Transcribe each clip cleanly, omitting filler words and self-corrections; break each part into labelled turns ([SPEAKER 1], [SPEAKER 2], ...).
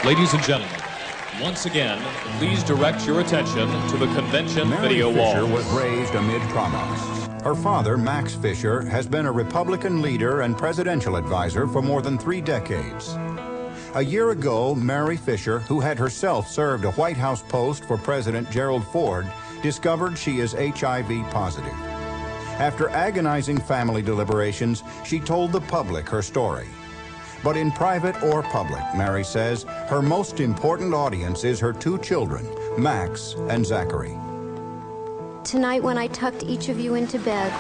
[SPEAKER 1] Ladies and gentlemen, once again, please direct your attention to the convention
[SPEAKER 2] Mary
[SPEAKER 1] video
[SPEAKER 2] Fisher
[SPEAKER 1] wall.
[SPEAKER 2] was raised amid trauma. Her father, Max Fisher, has been a Republican leader and presidential advisor for more than 3 decades. A year ago, Mary Fisher, who had herself served a White House post for President Gerald Ford, discovered she is HIV positive. After agonizing family deliberations, she told the public her story. But in private or public, Mary says, her most important audience is her 2 children, Max and Zachary.
[SPEAKER 3] Tonight when I tucked each of you into bed,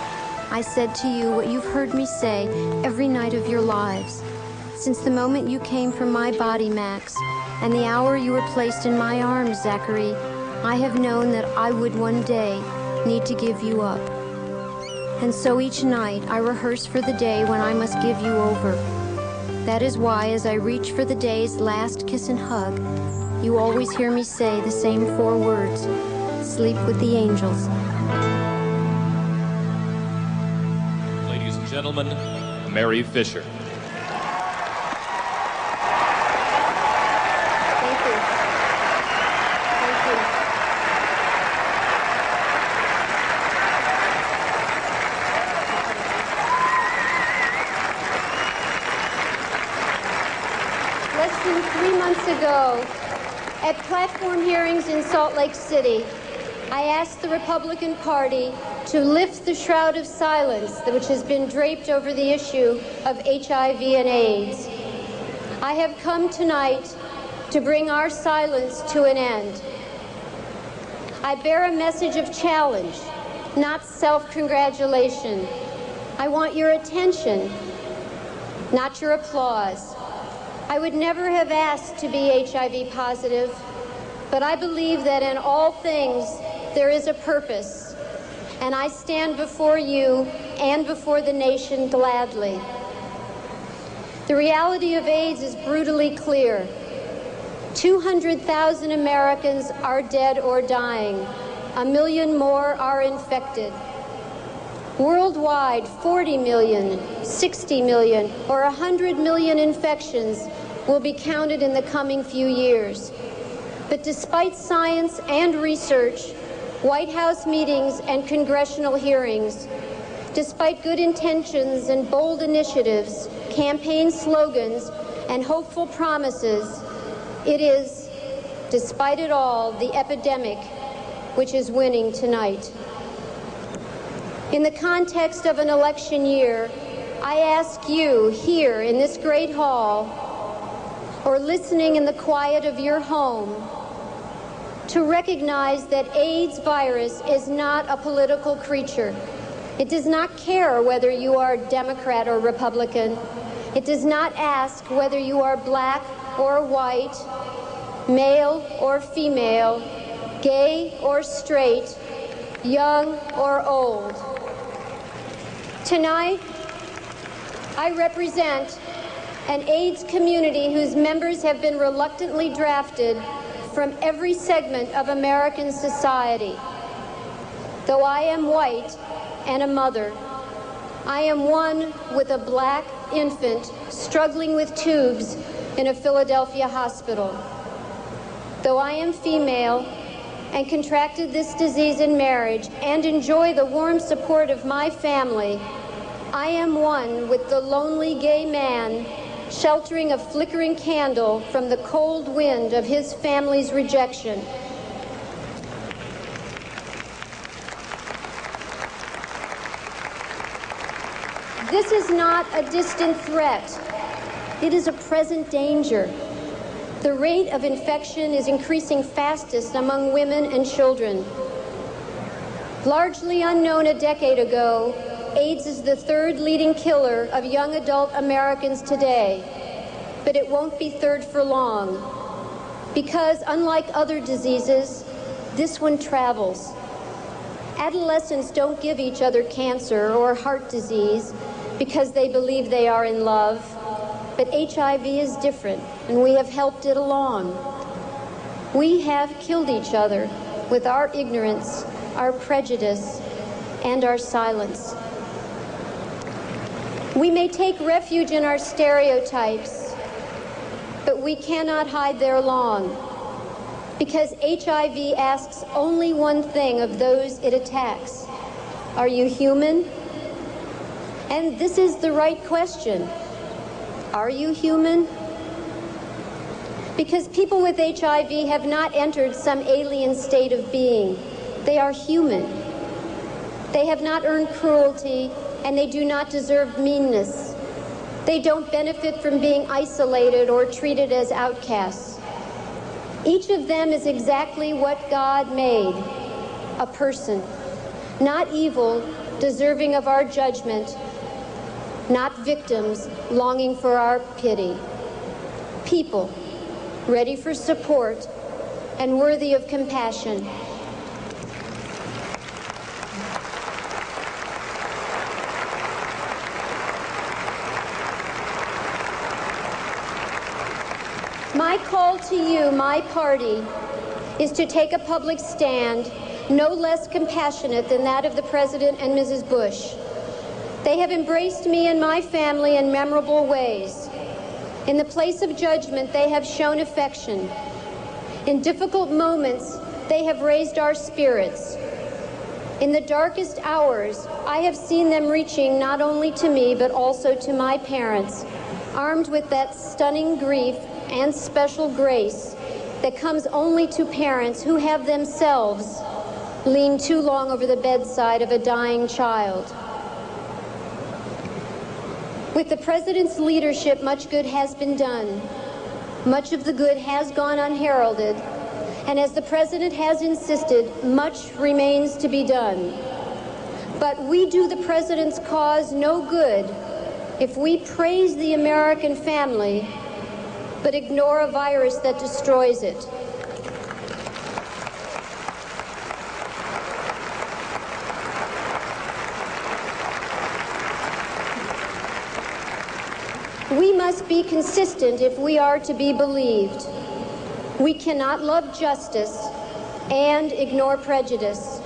[SPEAKER 3] I said to you what you've heard me say every night of your lives. Since the moment you came from my body, Max, and the hour you were placed in my arms, Zachary, I have known that I would one day need to give you up. And so each night I rehearse for the day when I must give you over. That is why, as I reach for the day's last kiss and hug, you always hear me say the same 4 words: sleep with the angels.
[SPEAKER 1] Ladies and gentlemen, Mary Fisher.
[SPEAKER 3] Thank you. Thank you. Less than 3 months ago, at platform hearings in Salt Lake City, I asked the Republican Party to lift the shroud of silence which has been draped over the issue of HIV and AIDS. I have come tonight to bring our silence to an end. I bear a message of challenge, not self-congratulation. I want your attention, not your applause. I would never have asked to be HIV positive, but I believe that in all things there is a purpose, and I stand before you and before the nation gladly. The reality of AIDS is brutally clear. 200,000 Americans are dead or dying. 1 million more are infected. Worldwide, 40 million, 60 million, or 100 million infections will be counted in the coming few years. But despite science and research, White House meetings and congressional hearings, despite good intentions and bold initiatives, campaign slogans, and hopeful promises, it is, despite it all, the epidemic which is winning tonight. In the context of an election year, I ask you here in this great hall, or listening in the quiet of your home, to recognize that AIDS virus is not a political creature. It does not care whether you are Democrat or Republican. It does not ask whether you are black or white, male or female, gay or straight, young or old. Tonight, I represent an AIDS community whose members have been reluctantly drafted from every segment of American society. Though I am white and a mother, I am one with a black infant struggling with tubes in a Philadelphia hospital. Though I am female and contracted this disease in marriage and enjoy the warm support of my family, I am one with the lonely gay man sheltering a flickering candle from the cold wind of his family's rejection. This is not a distant threat. It is a present danger. The rate of infection is increasing fastest among women and children. Largely unknown a decade ago, AIDS is the 3rd leading killer of young adult Americans today, but it won't be 3rd for long, because unlike other diseases, this one travels. Adolescents don't give each other cancer or heart disease because they believe they are in love, but HIV is different, and we have helped it along. We have killed each other with our ignorance, our prejudice, and our silence. We may take refuge in our stereotypes, but we cannot hide there long, because HIV asks only one thing of those it attacks. Are you human? And this is the right question. Are you human? Because people with HIV have not entered some alien state of being. They are human. They have not earned cruelty, and they do not deserve meanness. They don't benefit from being isolated or treated as outcasts. Each of them is exactly what God made, a person, not evil, deserving of our judgment, not victims longing for our pity. People, ready for support and worthy of compassion. My call to you, my party, is to take a public stand no less compassionate than that of the President and Mrs. Bush. They have embraced me and my family in memorable ways. In the place of judgment, they have shown affection. In difficult moments, they have raised our spirits. In the darkest hours, I have seen them reaching not only to me, but also to my parents, armed with that stunning grief and special grace that comes only to parents who have themselves leaned too long over the bedside of a dying child. With the President's leadership, much good has been done. Much of the good has gone unheralded, and as the President has insisted, much remains to be done. But we do the President's cause no good if we praise the American family, but ignore a virus that destroys it. We must be consistent if we are to be believed. We cannot love justice and ignore prejudice,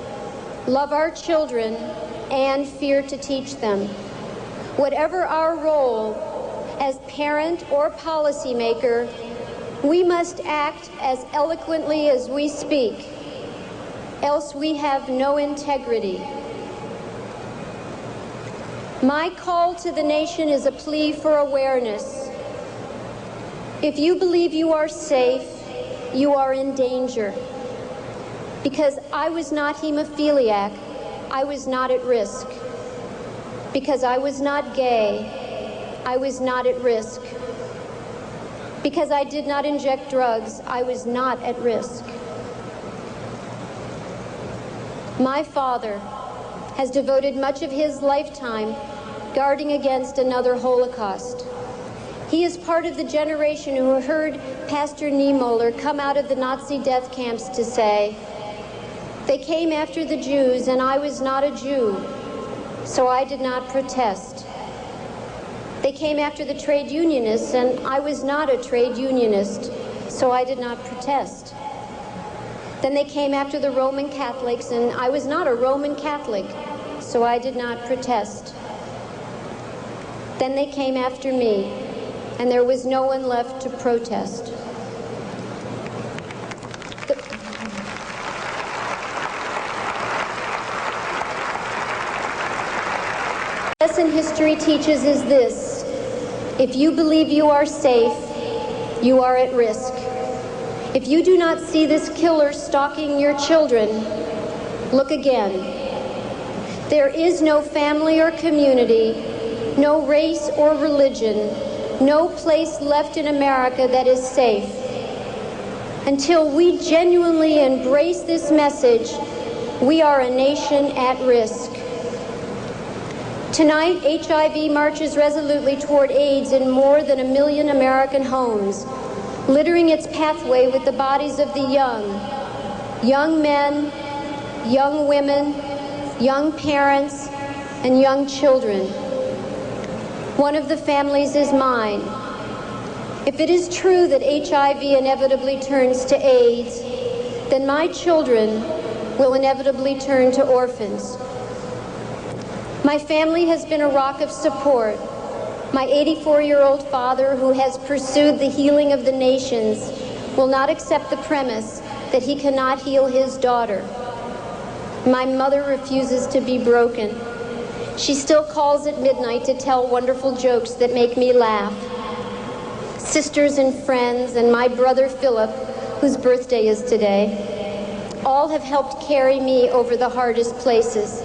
[SPEAKER 3] love our children and fear to teach them. Whatever our role as parent or policymaker, we must act as eloquently as we speak, else we have no integrity. My call to the nation is a plea for awareness. If you believe you are safe, you are in danger. Because I was not hemophiliac, I was not at risk. Because I was not gay, I was not at risk. Because I did not inject drugs, I was not at risk. My father has devoted much of his lifetime guarding against another Holocaust. He is part of the generation who heard Pastor Niemöller come out of the Nazi death camps to say, "They came after the Jews, and I was not a Jew, so I did not protest. They came after the trade unionists, and I was not a trade unionist, so I did not protest. Then they came after the Roman Catholics, and I was not a Roman Catholic, so I did not protest. Then they came after me, and there was no one left to protest." The lesson history teaches is this: if you believe you are safe, you are at risk. If you do not see this killer stalking your children, look again. There is no family or community, no race or religion, no place left in America that is safe. Until we genuinely embrace this message, we are a nation at risk. Tonight, HIV marches resolutely toward AIDS in more than 1 million American homes, littering its pathway with the bodies of the young men, young women, young parents, and young children. One of the families is mine. If it is true that HIV inevitably turns to AIDS, then my children will inevitably turn to orphans. My family has been a rock of support, My 84-year-old father, who has pursued the healing of the nations, will not accept the premise that he cannot heal his daughter. My mother refuses to be broken. She still calls at midnight to tell wonderful jokes that make me laugh. Sisters and friends and my brother Philip, whose birthday is today, all have helped carry me over the hardest places.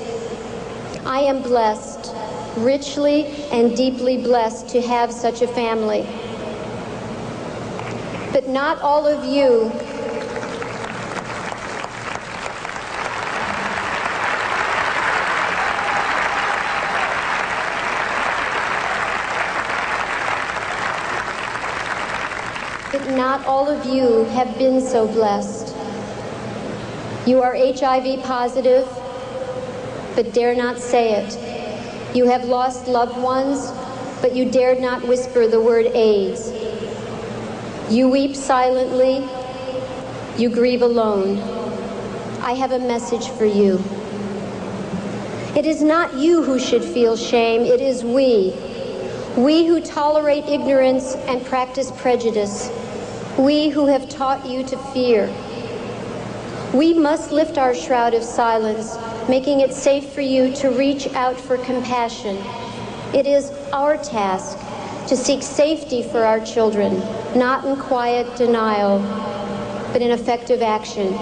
[SPEAKER 3] I am blessed, richly and deeply blessed to have such a family. But not all of you have been so blessed. You are HIV positive, but dare not say it. You have lost loved ones, but you dared not whisper the word AIDS. You weep silently. You grieve alone. I have a message for you. It is not you who should feel shame, it is we. We who tolerate ignorance and practice prejudice. We who have taught you to fear. We must lift our shroud of silence, making it safe for you to reach out for compassion. It is our task to seek safety for our children, not in quiet denial, but in effective action.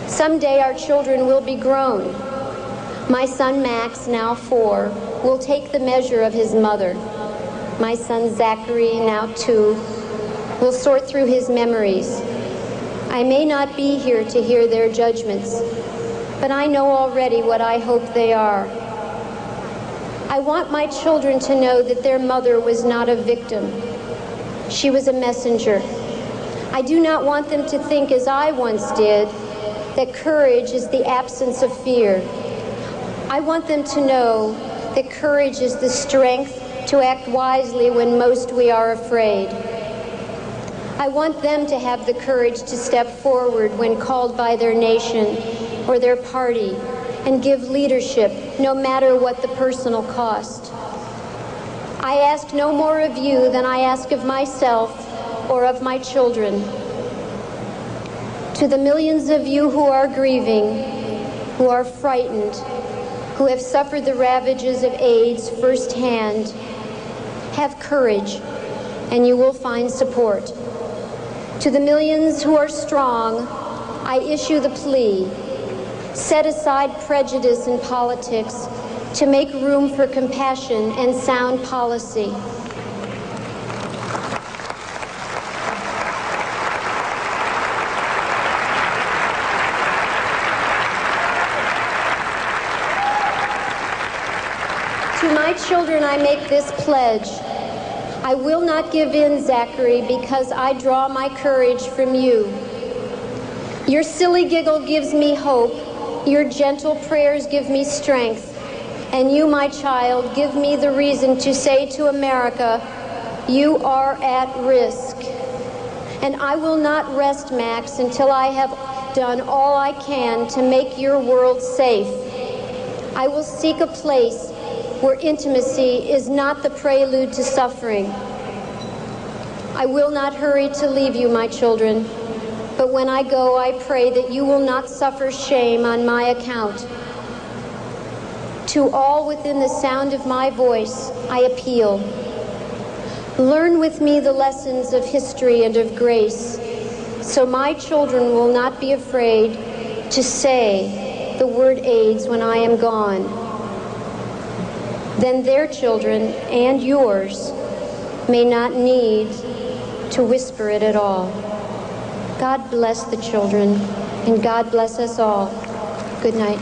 [SPEAKER 3] Someday our children will be grown. My son Max, now 4, will take the measure of his mother. My son Zachary, now 2, will sort through his memories. I may not be here to hear their judgments, but I know already what I hope they are. I want my children to know that their mother was not a victim. She was a messenger. I do not want them to think, as I once did, that courage is the absence of fear. I want them to know that courage is the strength to act wisely when most we are afraid. I want them to have the courage to step forward when called by their nation or their party and give leadership, no matter what the personal cost. I ask no more of you than I ask of myself or of my children. To the millions of you who are grieving, who are frightened, who have suffered the ravages of AIDS firsthand, have courage, and you will find support. To the millions who are strong, I issue the plea: set aside prejudice in politics to make room for compassion and sound policy. To my children, I make this pledge. I will not give in, Zachary, because I draw my courage from you. Your silly giggle gives me hope. Your gentle prayers give me strength. And you, my child, give me the reason to say to America, you are at risk. And I will not rest, Max, until I have done all I can to make your world safe. I will seek a place where intimacy is not the prelude to suffering. I will not hurry to leave you, my children, but when I go, I pray that you will not suffer shame on my account. To all within the sound of my voice, I appeal. Learn with me the lessons of history and of grace, so my children will not be afraid to say the word AIDS when I am gone. Then their children and yours may not need to whisper it at all. God bless the children, and God bless us all. Good night.